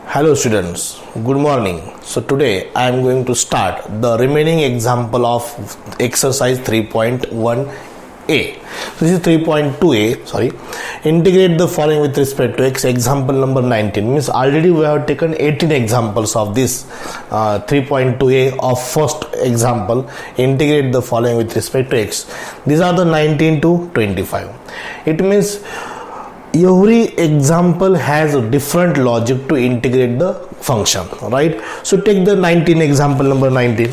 Hello students, good morning. So today I am going to start the remaining example of exercise 3.1a. So this is 3.2a, sorry. Integrate the following with respect to x. Example number 19 means already we have taken 18 examples of this 3.2a of first example. Integrate the following with respect to x. These are the 19 to 25. It means every example has a different logic to integrate the function, right? So take the 19 example number 19.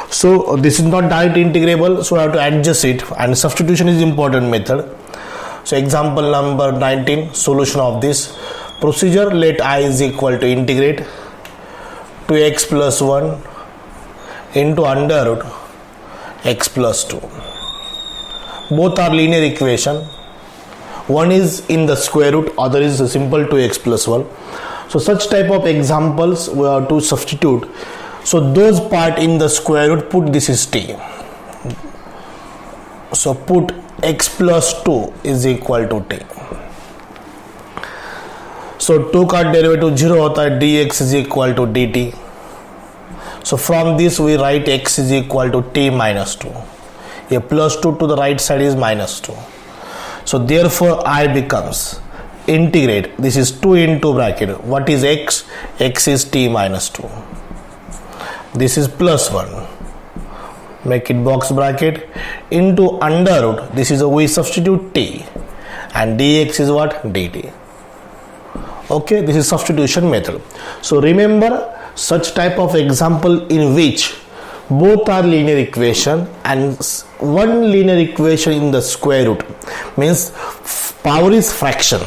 So this is not direct integrable, so I have to adjust it, and substitution is important method. So example number 19, solution of this procedure, let I is equal to integrate 2x plus 1 into under root x plus 2. Both are linear equation. One is in the square root, other is a simple 2x plus 1. So such type of examples we have to substitute. So those part in the square root, put this is t. So put x plus 2 is equal to t. So 2 का derivative 0 होता है, dx is equal to dt. So from this we write x is equal to t minus 2. A plus 2 to the right side is minus 2. So therefore I becomes integrate, this is 2 into bracket, what is x? X is t minus 2. This is plus 1, make it box bracket, into under root, this is a we substitute t, and dx is what? dt. Okay, this is substitution method. So remember such type of example in which both are linear equation and one linear equation in the square root means power is fraction,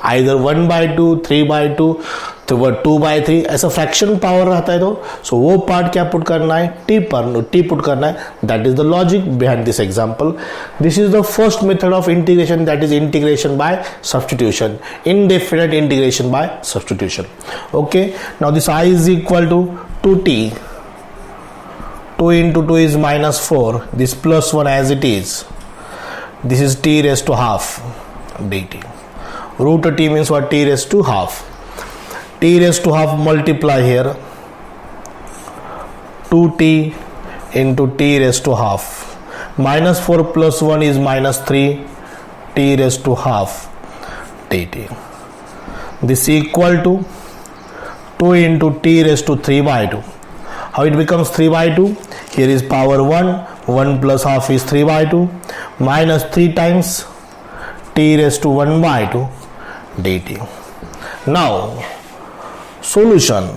either 1 by 2, 3 by 2, 2 by 3 ऐसा fraction power रहता है. तो so वो part क्या put करना है? t पर t put करना है. That is the logic behind this example. This is the first method of integration, that is integration by substitution, indefinite integration by substitution. Okay, now this I is equal to 2t. 2 into 2 is minus 4. This plus 1 as it is. This is t raised to half dt. Root of t means what? T raised to half. T raised to half multiply here. 2t into t raised to half. Minus 4 plus 1 is minus 3 t raised to half dt. This equal to 2 into t raised to 3 by 2. How it becomes 3 by 2? Here is power 1 plus half is 3 by 2, minus 3 times t raised to 1 by 2 dt. Now solution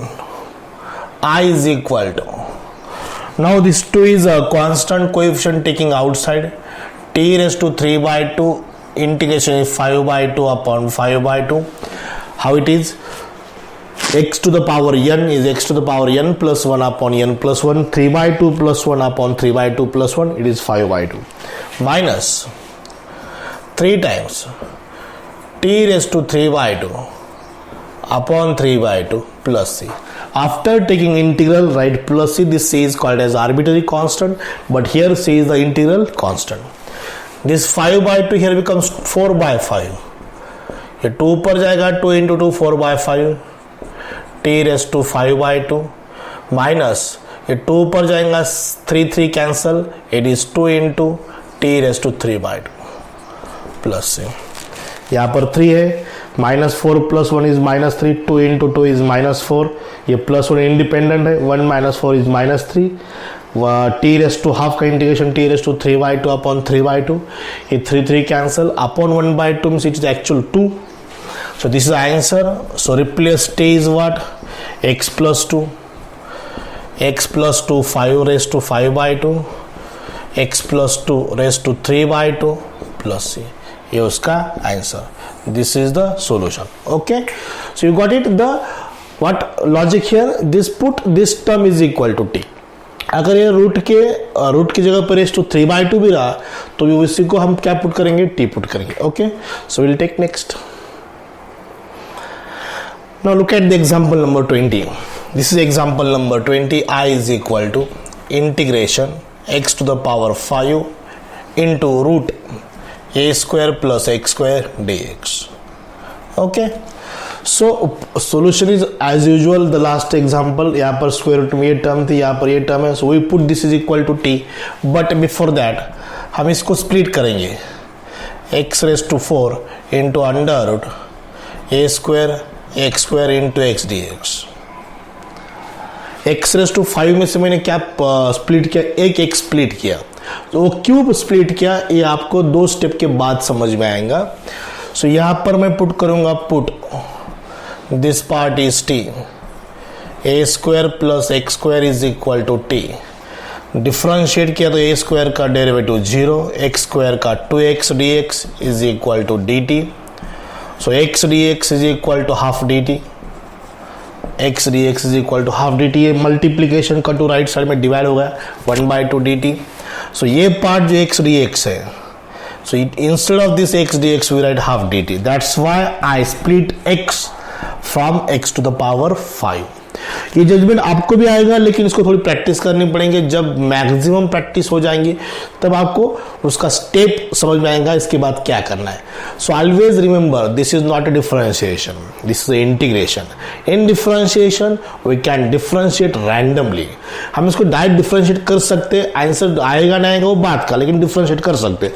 I is equal to, now this 2 is a constant coefficient taking outside, t raised to 3 by 2 integration is 5 by 2 upon 5 by 2. How it is? X to the power n is x to the power n plus 1 upon n plus 1. 3 by 2 plus 1 upon 3 by 2 plus 1, it is 5 by 2, minus 3 times t raised to 3 by 2 upon 3 by 2 plus c. After taking integral, write plus c. This c is called as arbitrary constant, but here c is the integral constant. This 5 by 2 here becomes 4 by 5. ये 2 पर जाएगा, 2 into 2 4 by 5, t raised to 5 by 2 minus ये 2 पर जाएगा, 3 cancel, it is 2 into t raised to 3 by 2 plus से. यहाँ पर 3 है, minus 4 plus 1 is minus 3, 2 into 2 is minus 4, ये plus 1 इंडिपेंडेंट है, 1 minus 4 is minus 3, t raised to half का integration t raised to 3 by 2 upon 3 by 2, ये 3 cancel, upon 1 by 2 means it is actual 2. So this is the answer. So replace t is what? X plus 2. X plus 2 5 raised to 5 by 2. X plus 2 raised to 3 by 2 plus c. ये उसका answer. This is the solution. Okay. So you got it. The what logic here? This put this term is equal to t. अगर ये root की जगह पर rest to 3 by 2 भी रहा तो भी उसी को हम क्या पुट करेंगे? t पुट करेंगे. Okay. So we'll take next. Now look at the example number 20. This is example number 20. I is equal to integration x to the power 5 into root a square plus x square dx. Okay. So solution is as usual the last example, यहाँ पर square root में ये term थी, यहाँ पर ये term है, so we put this is equal to t, but before that हम इसको स्प्लिट करेंगे, x raise to 4 into under root a square x square into x d x. X raise to 5 में से मैंने क्या स्प्लिट किया, एक स्प्लिट किया, तो वो क्यूब स्प्लिट किया, ये आपको 2 स्टेप के बाद समझ में आएगा। सो यहाँ पर मैं पुट करूंगा, put this part is t, a square plus x square is equal to t. Differentiate किया तो ए स्क्वायर का डेरिवेटिव 0, एक्स स्क्वायर का 2x dx is equal to d t. So x d x is equal to half d t, x d x is equal to half d t. ये multiplication का two right side में divide हो गया 1/2 D t. सो ये part जो x d x है, so instead of this x d x we write half d t, that's why I split x from x to the power 5। ये judgement आपको भी आएगा, लेकिन इसको थोड़ी प्रैक्टिस करनी पड़ेगी। जब मैक्सिमम प्रैक्टिस हो जाएंगी तब आपको उसका स्टेप समझ में आएगा, इसके बाद क्या करना है। So always remember, this is not a differentiation, this is integration. In differentiation we can differentiate randomly. हम इसको डायरेक्ट डिफरेंशिएट कर सकते, आंसर आएगा नहीं आएगा वो बात का, लेकिन डिफरेंशिएट कर सकते।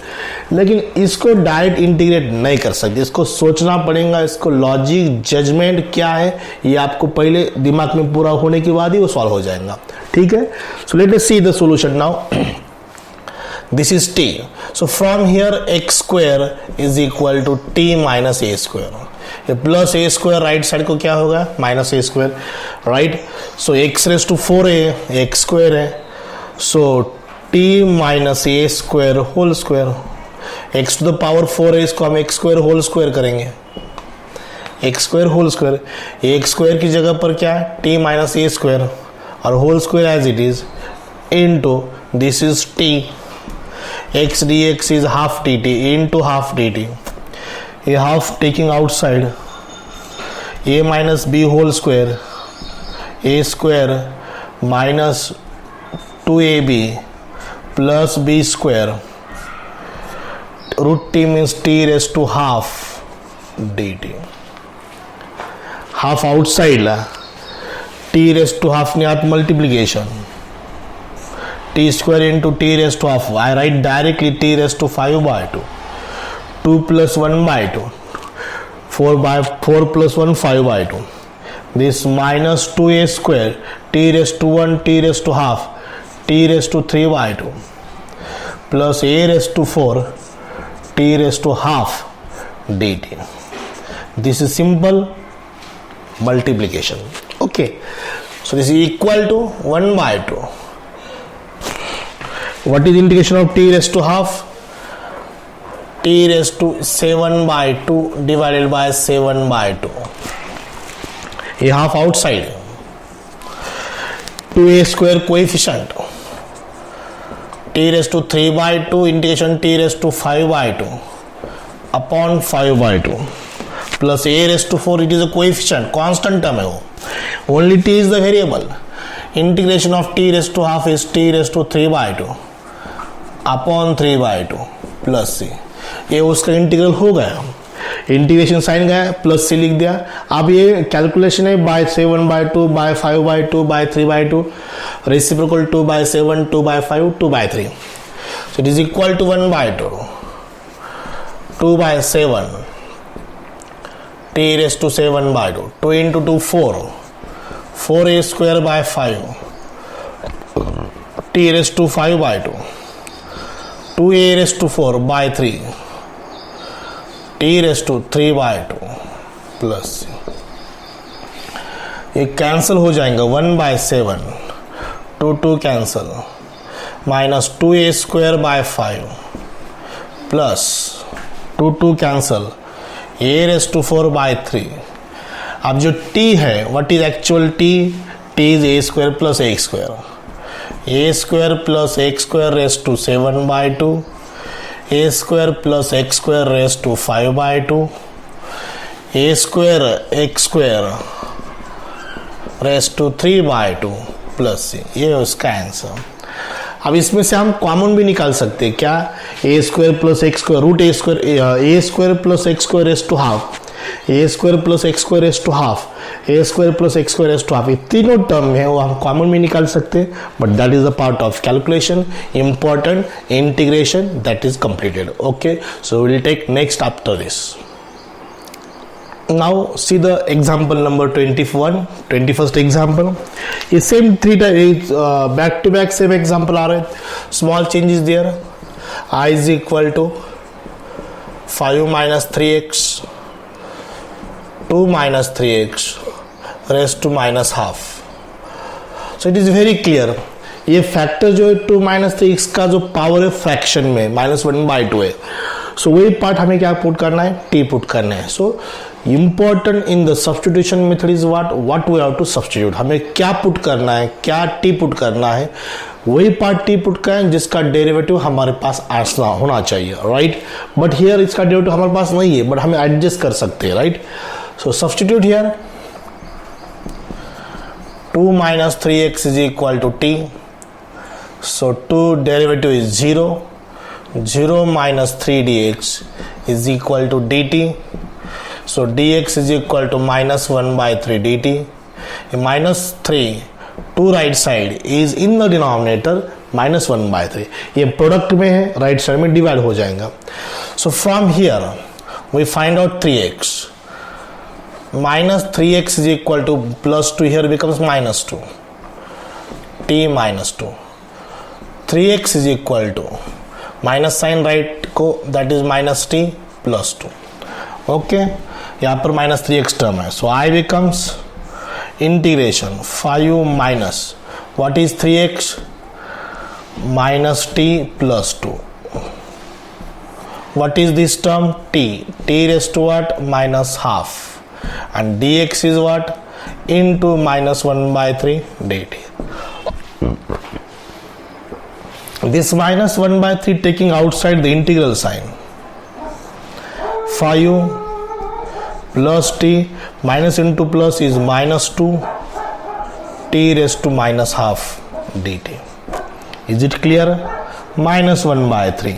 लेकिन इसको डायरेक्ट इंटीग्रेट नहीं कर सकते, इसको सोचना पड़ेगा, इसको लॉजिक जजमेंट क्या है ये आपको पहले दिमाग में पूरा होने के बाद ही वो सॉल्व हो जाएगा। ठीक है, सो let us see the solution now. This is t, so from here x square is equal to t minus a square। ये plus a square right side को क्या होगा, माइनस a square, राइट। सो x raise to 4 है, x square है, सो t minus a स्क्वायर whole square. x to the power 4 है, इसको हम x स्क्वायर होल स्क्वायर करेंगे, x square whole square. X square की जगह पर क्या है, टी माइनस ए स्क्वायर, और whole square as it is into this is T, x d x is half t t into half d t. ये half taking outside, a minus b whole square, a square minus 2ab plus b square, root t means t raise to half d t. Half outside ला, t raise to half ने आप multiplication, t square into t raise to half, I write directly t raise to 5/2, 2 + 1/2, 4 + 1 5/2, this minus 2a square, t raised to 1, t raised to half, t raised to 3/2 plus a raised to 4, t raised to half dt. This is simple multiplication. Okay, so this is equal to 1/2. What is integration of t raised to half? T raised to 7/2 divided by 7/2. ये half outside, 2a square coefficient, t raised to 3/2 integration t raised to 5/2 upon 5/2 plus a raised to 4, it is a coefficient, constant term है वो, only t is the variable. Integration of t raised to half is t raised to 3/2 upon 3/2 plus c। ये उसका integral हो गया, integration sign गया, plus सी लिख दिया। अब ये कैलकुलेशन है bye 7/2 bye 5/2 bye 3/2, reciprocal 2/7 2/5 2/3, so it is equal to 1/2 2/7 t raised to 7/2, 2 into 2 4, 4a square by 5 t raised to 5/2, 2a raised to 4 by 3 t raised to 3/2 plus ये cancel हो जाएगा, 1/7 2 cancel, minus 2a square by 5 plus 2 cancel, a raised to 4 by 3। अब जो t है, what is actual t? t is a square plus x square, a square plus x square raised to 7/2, a square plus x square raised to 5/2, a square x square raised to 3/2 plus c। ये उसका answer. अब इसमें से हम common भी निकाल सकते हैं, क्या? a square plus x square, root a square plus x square raised to half, a square plus x square raise to half, a square plus x square raise to half, ये तीनों term है वो हम common में निकाल सकते हैं, but that is a part of calculation. Important integration that is completed. Okay, so will take next after this. Now see the example number 21st example. ये same three back to back same example आ रहे हैं. Small changes there. I is equal to 5 minus 3x 2 minus 3x raised to minus half. So it is very clear. ये factor जो है 2 minus 3x का जो power है fraction में -1/2 है. सो वही पार्ट हमें क्या पुट करना है, t पुट करना है. सो important in the substitution method is what we have to substitute. हमें क्या पुट करना है, क्या t पुट करना है, वही पार्ट t पुट करें जिसका डेरिवेटिव हमारे पास होना चाहिए, राइट. बट हियर इसका डेरिवेटिव हमारे पास नहीं है, बट हमें एडजस्ट कर सकते हैं, right. So substitute here 2 minus 3x is equal to t. So 2 derivative is 0. 0 minus 3 dx is equal to dt. So dx is equal to -1/3 dt. -3 to right side is in the denominator -1/3. ये product में है, right side में divide हो जाएगा. So from here we find out 3x. -3x is equal to +2 here becomes -2. t -2. 3x is equal to minus sign right को that is -t +2. Okay, यहाँ पर -3x term है. So I becomes integration 5 minus what is 3x -t +2. what is this term t raised to what -half, and dx is what into -1/3 dt. This -1/3 taking outside the integral sign. 5 plus t minus into plus is -2 t raised to -half dt. Is it clear? -1/3.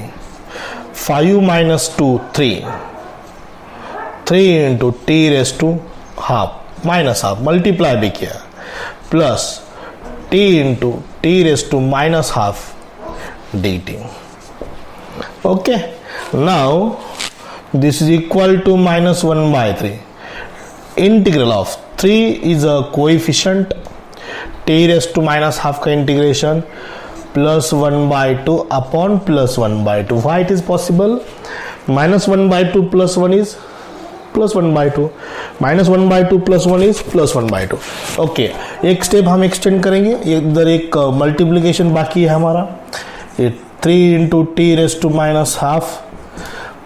5 minus 2 3. 3 into t raised to half -half multiply भी किया plus t into t raised to -half dt. Okay, now this is equal to -1/3. Integral of 3 is a coefficient, t raised to -half का integration +1/2 upon +1/2. Why it is possible? -1/2 plus 1 is +1/2. -1/2 plus 1 is +1/2. Okay, एक step हम extend करेंगे. इधर एक multiplication बाकी है हमारा. ये 3 into t raised to -half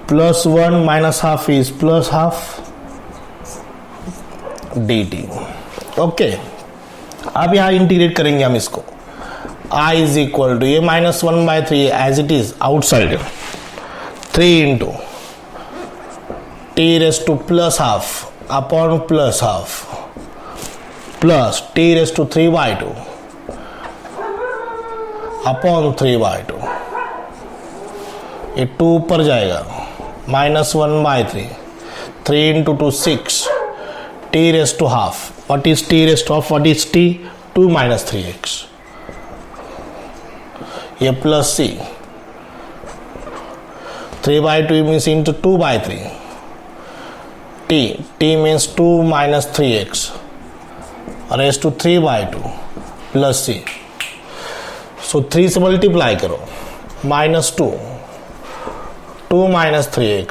plus 1 -half is +half dt. Okay, अब यहाँ इंटीग्रेट करेंगे हम इसको. I is equal to ये -1/3 as it is outside 3 into t raised to +half upon +half plus t raised to 3/2 upon 3/2. ये 2 ऊपर जाएगा -1/3. 3 into 2 6 t raised to half. What is t raised to half? What is t? 2 minus 3x. ये plus c 3/2 means into 2/3. t means 2 minus 3x raised to 3/2 plus c. So 3 से multiply करो -2 2 minus 3x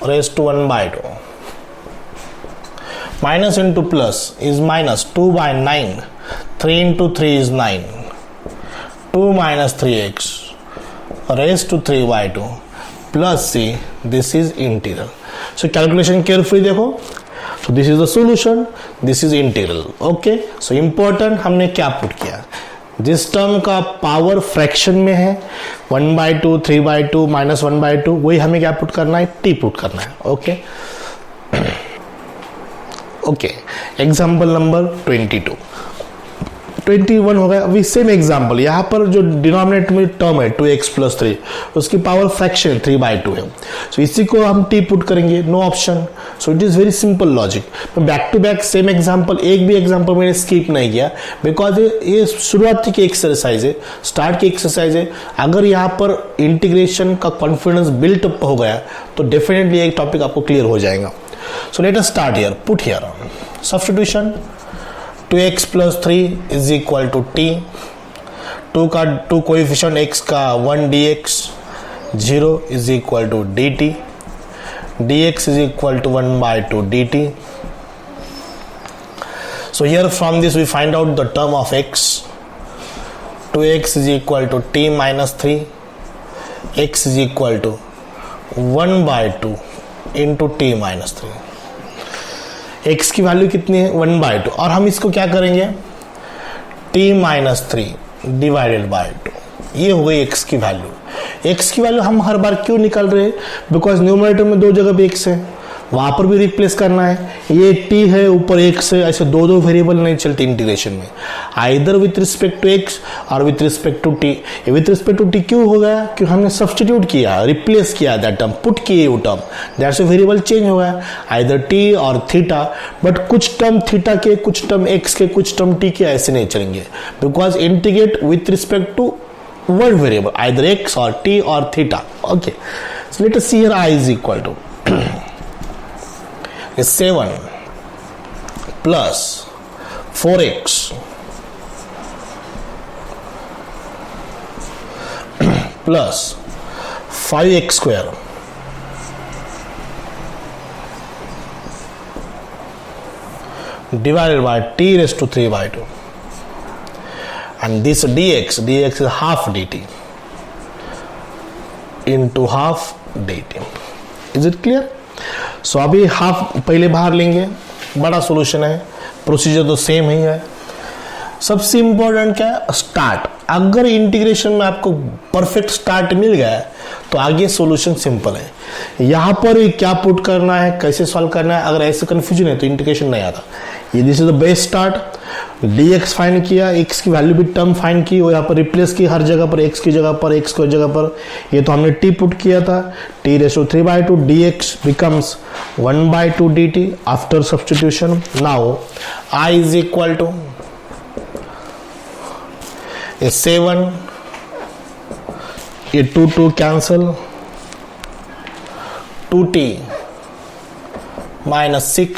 raised to 1/2. Minus into plus is minus 2/9. 3 into 3 is 9. 2 minus 3x raised to 3/2 plus c. This is integral. So calculation carefully देखो. So this is the solution. This is integral. Okay. So important हमने क्या put किया? जिस term का power fraction में है 1/2 3/2 -1/2 वही हमें क्या पुट करना है? t पुट करना है. Okay okay, example number 22. 21 हो गया। अभी सेम एग्जाम्पल, यहाँ पर जो डिनोमिनेटर में टर्म है 2x + 3, उसकी पावर फ्रैक्शन 3/2 है। सो इसी को हम t पुट करेंगे, no option. So it is very simple logic. Back to back same example, एक भी एग्जाम्पल मैंने स्किप नहीं किया, बिकॉज ये शुरुआती की एक्सरसाइज है, स्टार्ट की एक्सरसाइज है। अगर यहाँ पर इंटीग्रेशन का कॉन्फिडेंस बिल्ट अप हो गया तो डेफिनेटली एक टॉपिक आपको क्लियर हो जाएगा। So let us start here, put here substitution. 2x + 3 is equal to t, 2 coefficient x का 1 dx, 0 is equal to dt, dx is equal to 1/2 dt. So here from this we find out the term of x. 2x is equal to t minus 3, x is equal to 1/2 into t minus 3. x की value कितनी है 1/2, और हम इसको क्या करेंगे t minus 3 divided by 2, ये हो गई x की वैल्यू। x की वैल्यू हम हर बार क्यों निकाल रहे हैं, बिकॉज न्यूमरेटर में दो जगह पे x है, वहां पर भी रिप्लेस करना है। ये t है, ऊपर x है, ऐसे दो वेरिएबल नहीं चलते इंटीग्रेशन में, either with respect to x और with respect to t। With respect to t क्यों हो गया, क्योंकि हमने सब्स्टिट्यूट किया, रिप्लेस किया दैट टर्म, पुट किए वो term, that's a variable change हो गया, आइदर t और थीटा। बट कुछ टर्म थीटा के, कुछ टर्म x के, कुछ टर्म t के ऐसे नहीं चलेंगे, because integrate with respect to one variable, either x और t और theta. Okay, so let us see here I is equal to is 7 plus 4x plus 5x square divided by t raised to 3/2, and this dx is half dt into half dt. Is it clear? सो अभी half पहले बाहर लेंगे, बड़ा solution है, procedure तो same ही है। सबसे important क्या है, स्टार्ट। अगर इंटीग्रेशन में आपको परफेक्ट स्टार्ट मिल गया तो आगे सॉल्यूशन सिंपल है। यहाँ पर क्या पुट करना है, कैसे सॉल्व करना है, अगर ऐसे कंफ्यूजन है तो इंटीग्रेशन नहीं आता। ये this is the best start. dx find किया, x की वैल्यू भी टर्म फाइंड की, और यहाँ पर रिप्लेस की हर जगह पर, x की जगह पर, x की जगह पर। ये तो हमने t पुट किया था, t raised to 3/2, dx becomes 1/2 dt after substitution. Now I is equal to 7, ये 2 cancel, 2t minus 6,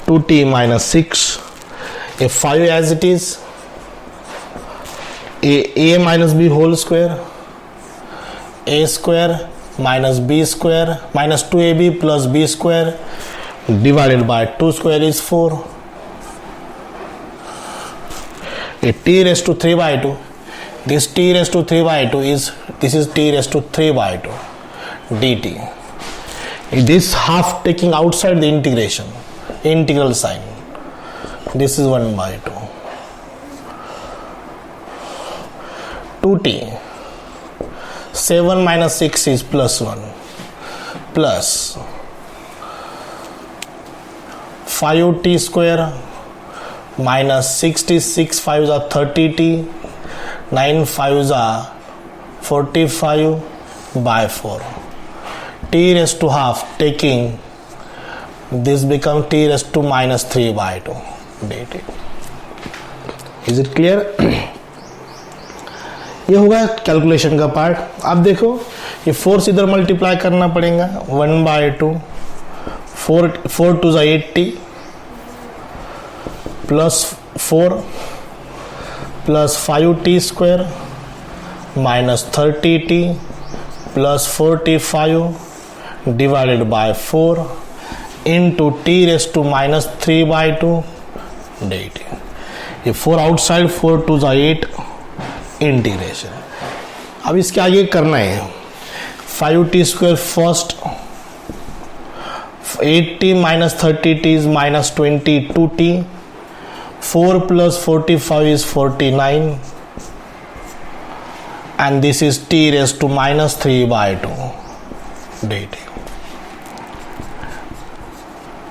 2t minus 6, a 5 as it is, a minus b whole square, a square minus b square minus 2ab plus b square divided by 2 square is 4, a t raised to 3/2, this t raised to 3/2 is, this is t raised to 3/2 dt. This half taking outside the integral sign, this is 1/2, 2t, 7 minus 6 is +1, plus 5t square minus 66 5s are 30t, 9 5s are 45/4, t raised to half taking, this become t raised to minus 3/2 dt. Is it clear? ये होगा calculation का part. अब देखो ये 4 से इधर multiply करना पड़ेगा, 1/2, 4 2 is 80 plus 4 plus 5t square minus 30t plus 45 divided by 4 into t raised to minus 3/2 dt. ये 4 आउटसाइड, 4 2 is 8 इंटीग्रेशन। अब इसके आगे करना है 5t square first, 8t minus 30t is minus 22t, 4 plus 45 is 49, and this is t raised to minus 3/2 dt.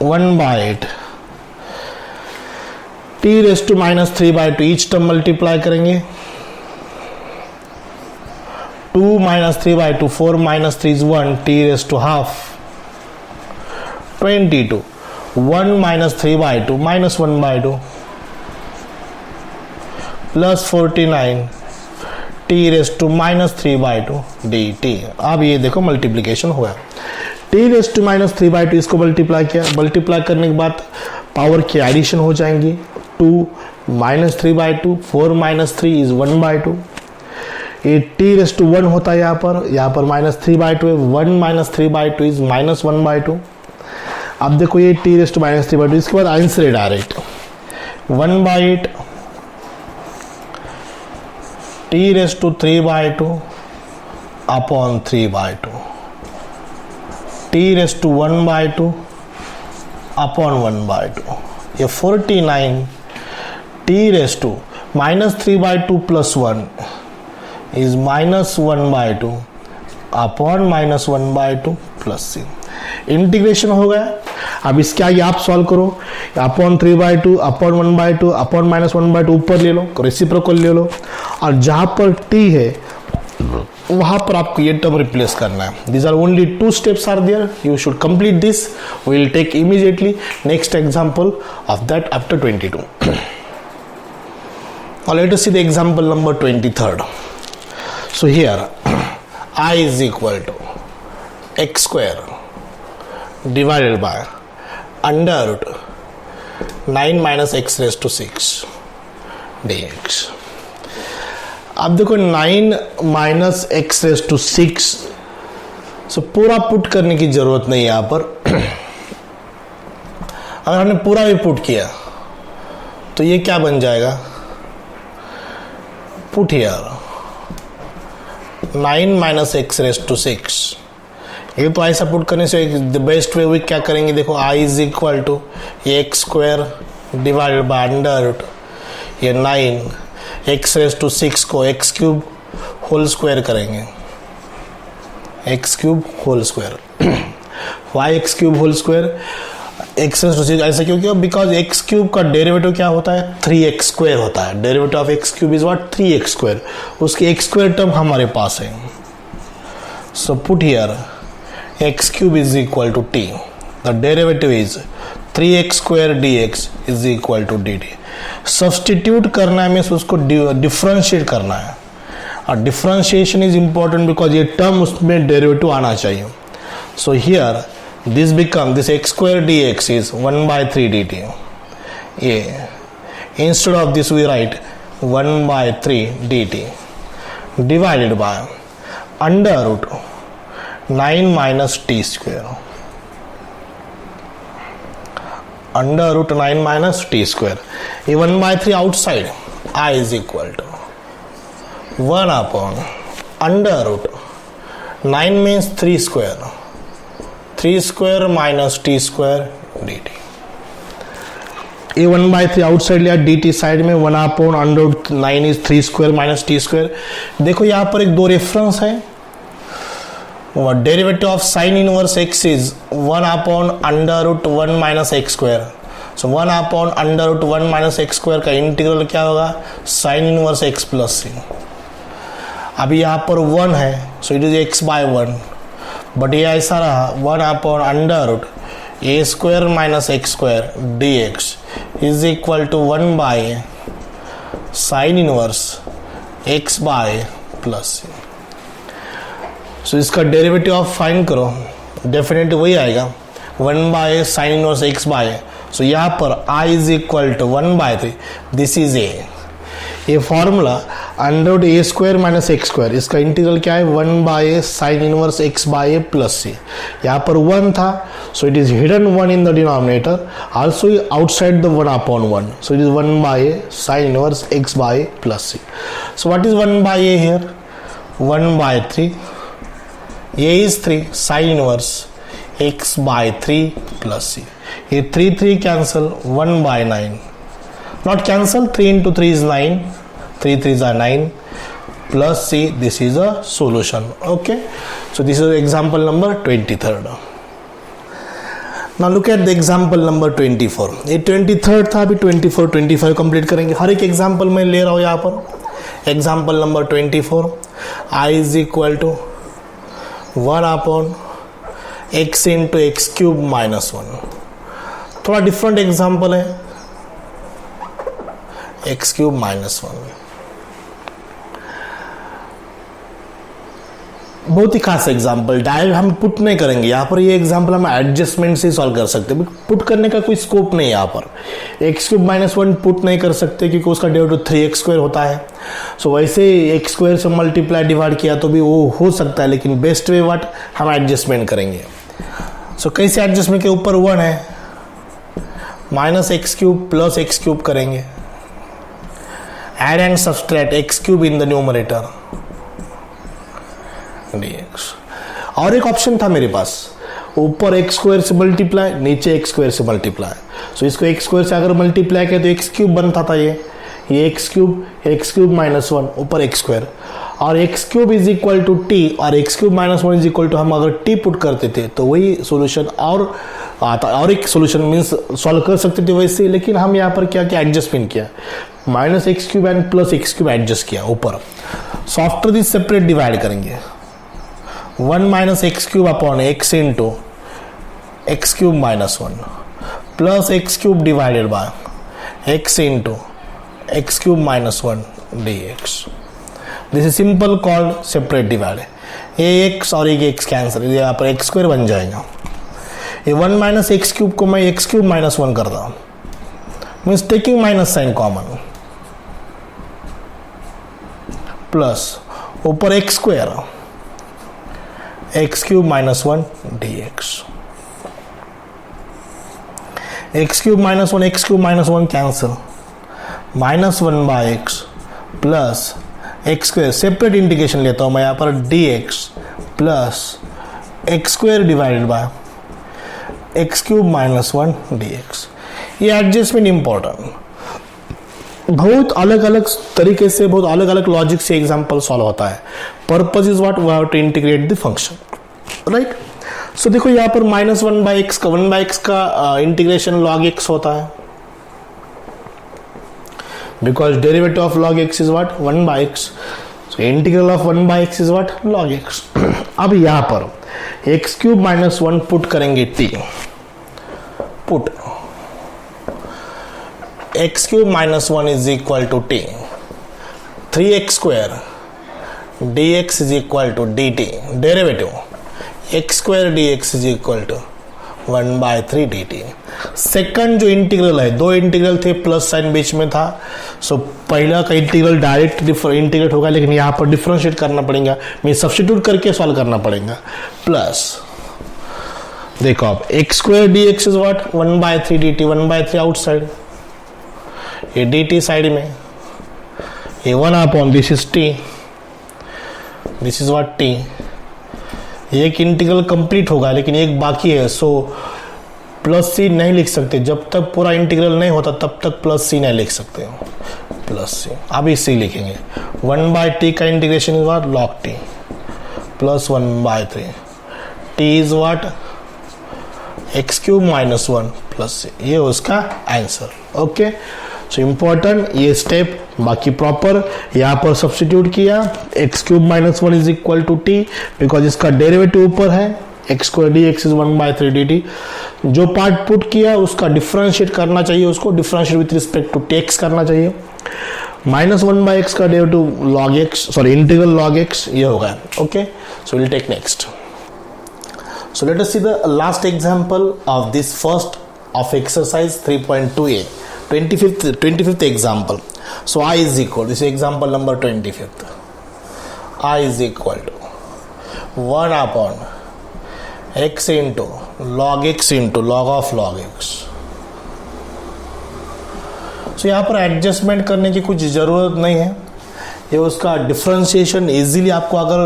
1/8 t raise to minus 3/2 each term multiply करेंगे. 2 minus 3/2 4 minus 3 is 1 t raised to half 22 1 minus 3/2 minus 1/2 plus 49 t raised to minus 3/2 dt. अब ये देखो multiplication हुआ. t raised to minus 3/2 इसको multiply किया. Multiply करने के बाद पावर की एडिशन हो जाएंगी. 2 minus 3/2 4 minus 3 is 1/2. ये t रेस टू 1 होता है यहाँ पर माइनस 3/2 है. 1 माइनस 3/2 इज माइनस 1/2. अब देखो ये t रेस टू माइनस 3/2. इसके बाद आंसर है direct 1/8 t raise to 3/2 upon 3/2 t raise to 1/2 upon 1/2. ये 49 t raise to minus 3/2 plus 1 is minus 1/2 upon minus 1/2 plus c. Integration हो गया. अब इसके आगे आप सॉल्व करो. अपॉन 3/2 अपॉन 1/2 अपॉन माइनस 1/2 ऊपर ले लो, रेसिप्रोकल ले लो, और जहां पर t है वहां पर आपको ये टर्म रिप्लेस करना है. These are only 2 steps are there. You should complete this. We will take immediately next example of that after 22. Now let us see the example number 23rd. So here I is equal to x square divided by under root 9 minus x raised to 6 dx. अब देखो 9 minus x raised to 6, so पूरा put करने की जरूरत नहीं यहाँ पर. अगर हमने पूरा भी पुट किया तो ये क्या बन जाएगा. Put here 9 minus x raised to 6. ये तो ऐसा पुट करने से द बेस्ट वे वी क्या करेंगे. देखो i इज इक्वल टू ये x square divided by under root ये 9 x रेज टू 6 को x क्यूब होल स्क्वायर करेंगे. x cube whole square. Why x cube whole square x raise to 6. ऐसा क्यों किया. बिकॉज x क्यूब का derivative क्या होता है 3x स्क्वायर होता है. Derivative of x cube is what 3x square. उसकी x स्क्वायर टर्म हमारे पास है. So put here x cube is equal to t. The derivative is 3x square dx is equal to dt. Substitute करना है means उसको differentiate करना है. और डिफरेंशिएशन इज इंपॉर्टेंट बिकॉज ये टर्म उसमें डेरिवेटिव आना चाहिए. So here this become this x square dx is 1/3 dt. Instead of this we write 1/3 dt divided by under root 9 minus t square. Under root 9 minus t square. ये 1/3 outside. I is equal to 1 upon under root 9 means 3 square. 3 square minus t square dt. ये 1/3 outside लिया. dt side में 1 upon under root 9 is 3 square minus t square. देखो यहाँ पर एक 2 reference है. Derivative of sine inverse x is 1 upon under root 1 minus x square. So 1 upon under root 1 minus x square का integral क्या होगा sine inverse x plus c. अभी यहाँ पर 1 है so it is x by 1. But ये ऐसा रहा 1 upon under root a square minus x square d x is equal to 1 by sine inverse x by plus. So इसका derivative आप find करो. डेफिनेटली वही आएगा 1 by sine inverse x by. So यहाँ पर i is equal to 1/3. This is a. ये formula under root a square minus x square इसका integral क्या है 1 by sine inverse x by plus c. यहाँ पर 1 था सो it is hidden 1 in the denominator. Also outside the 1 upon 1 so it is 1 by sine inverse x by plus c. So what is 1 by a here 1/3. A is 3 sine inverse x by 3 plus c. ये 3 cancel 1 by 9 not cancel. 3 into 3 is 9. 3 3s are 9 plus c. This is a solution. Okay, so this is example number 23rd. Now look at the example number 24. ये 23rd था, अभी 24 25 complete करेंगे. हर एक example मैं ले रहा हूँ यहाँ पर. Example number 24, I is equal to 1 upon x into x cube minus 1. थोड़ा डिफरेंट एग्जाम्पल है, एक्स क्यूब माइनस 1. बहुत ही खास एग्जाम्पल. डायरेक्ट हम पुट नहीं करेंगे यहाँ पर. ये एग्जाम्पल हम एडजस्टमेंट से सॉल्व कर सकते हैं. पुट करने का कोई स्कोप नहीं है यहाँ पर. एक्स क्यूब माइनस 1 पुट नहीं कर सकते क्योंकि उसका डेरिवेटिव 3x² होता है. सो वैसे x² से मल्टीप्लाई डिवाइड किया तो भी वो हो सकता है, लेकिन बेस्ट वे व्हाट, हम एडजस्टमेंट करेंगे. सो कैसे एडजस्टमेंट के ऊपर 1 है, minus x cube plus x cube करेंगे. Add and subtract x cube in the numerator dx. और एक ऑप्शन था मेरे पास, ऊपर x² से मल्टीप्लाई, नीचे x² से मल्टीप्लाई. सो इसको x² से अगर मल्टीप्लाई किया तो एक्स क्यूब बनता था. ये एक्स क्यूब माइनस 1 ऊपर x², और x cube is equal to t, और x cube minus 1 is equal to, हम अगर टी पुट करते थे तो वही सोल्यूशन और आता, और एक सोल्यूशन मीन्स सॉल्व कर सकते थे वैसे. लेकिन हम यहाँ पर क्या किया, एडजस्टमेंट किया. Minus x cube and plus x cube adjust किया ऊपर. So after this separate divide करेंगे. 1 minus x cube upon x into x cube minus 1 plus x cube divided by x into x cube minus 1 dx. This is simple called separate divide. ये x और ये x cancel, ये यहाँ पर x² बन जाएगा. ये 1 माइनस एक्स क्यूब को मैं एक्स क्यूब माइनस 1 करता हूँ, means taking minus sign common, plus ऊपर x² x cube minus 1 dx. X cube minus 1 x cube minus 1 cancel, minus 1 by x plus x². Separate integration लेता हूं मैं यहाँ पर, dx plus x² divided by x cube minus 1 dx. ये adjustment important. बहुत अलग अलग तरीके से, बहुत अलग अलग लॉजिक से एग्जाम्पल सॉल्व होता है. Purpose is what, we have to integrate the function, right. So देखो यहाँ पर माइनस 1 बाई एक्स का इंटीग्रेशन लॉग एक्स होता है, because derivative of log x is what, 1 by x. So integral of 1 by x is what, log x. अब यहाँ पर x cube minus 1 put करेंगे t. Put x cube minus 1 is equal to t, 3x² dx is equal to dt. Derivative x² dx is equal to 1/3 dt. Second जो integral है, दो integral थे, plus sign बीच में था. सो पहला का integral direct integrate होगा, लेकिन यहाँ पर डिफरेंशिएट करना पड़ेगा, मैं सब्स्टिट्यूट करके सॉल्व करना पड़ेगा. प्लस देखो आप x² dx is what, 1/3 dt. 1/3 outside, ये dt साइड में, ये 1 upon this is t, this is what t. एक इंटीग्रल कंप्लीट होगा, लेकिन एक बाकी है. सो प्लस सी नहीं लिख सकते, जब तक पूरा इंटीग्रल नहीं होता तब तक प्लस सी नहीं लिख सकते हो. प्लस सी, अभी सी लिखेंगे. 1/t का integration is what, log t plus 1/3. t is what, x cube minus 1 plus c. ये उसका आंसर. ओके, सो इंपॉर्टेंट ये स्टेप. बाकी प्रॉपर यहाँ पर सब्स्टिट्यूट किया, x cube minus 1 is equal to t, because इसका डेरिवेटिव ऊपर है, x² dx इज 1/3 dt. जो पार्ट पुट किया उसका डिफरेंशिएट करना चाहिए, उसको differentiate with respect to x करना चाहिए. माइनस 1/x का derivative log x, sorry integral log x, ये होगा. Okay, so will take next. So let us see the last example of this first of exercise 3.2a, 25th example. So I is equal, this is example number 25th. I is equal to 1 upon x into log of log x. So यहाँ पर adjustment करने की कुछ ज़रूरत नहीं है. ये उसका डिफरेंशिएशन इजीली आपको अगर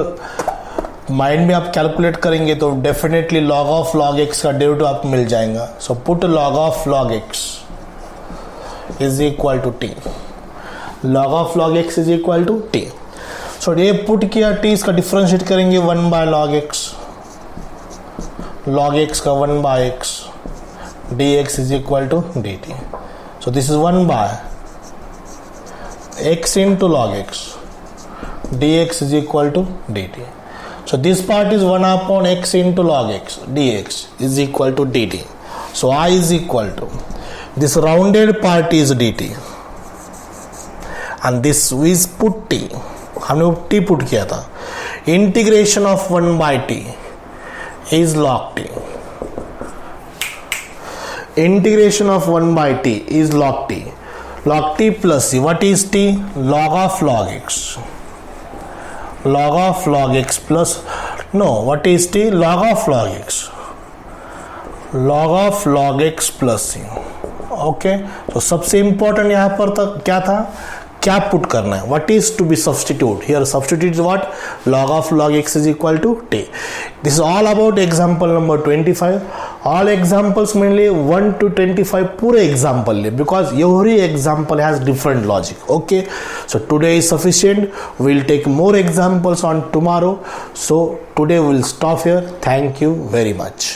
माइंड में आप कैलकुलेट करेंगे तो definitely log of log x का डेरिवेटिव आपको मिल जाएगा. So put log of log x is equal to t. log of log x is equal to t. So ये पुट किया t, इसका डिफरेंशिएट करेंगे 1/log x. log x का 1/x dx is equal to dt. So this is 1 by x into log x, dx is equal to dt. So this part is 1 upon x into log x, dx is equal to dt. So I is equal to, this rounded part is dt and this is put t, हमने t put किया था. Integration of 1 by t is log t. Integration of 1 by t is log t. Log t plus c. What is t? Log of log x. Log of log x plus, no, what is t? Log of log x. Log of log x plus c. Okay, तो सबसे important यहाँ पर तक क्या था, क्या put करना है, what is to be substitute here. Substitute is what, log of log x is equal to t. This is all about example number 25. All examples mainly 1 to 25 पूरे example ले, because every example has different logic. Okay, so today is sufficient. We'll take more examples on tomorrow. So today we'll stop here. Thank you very much.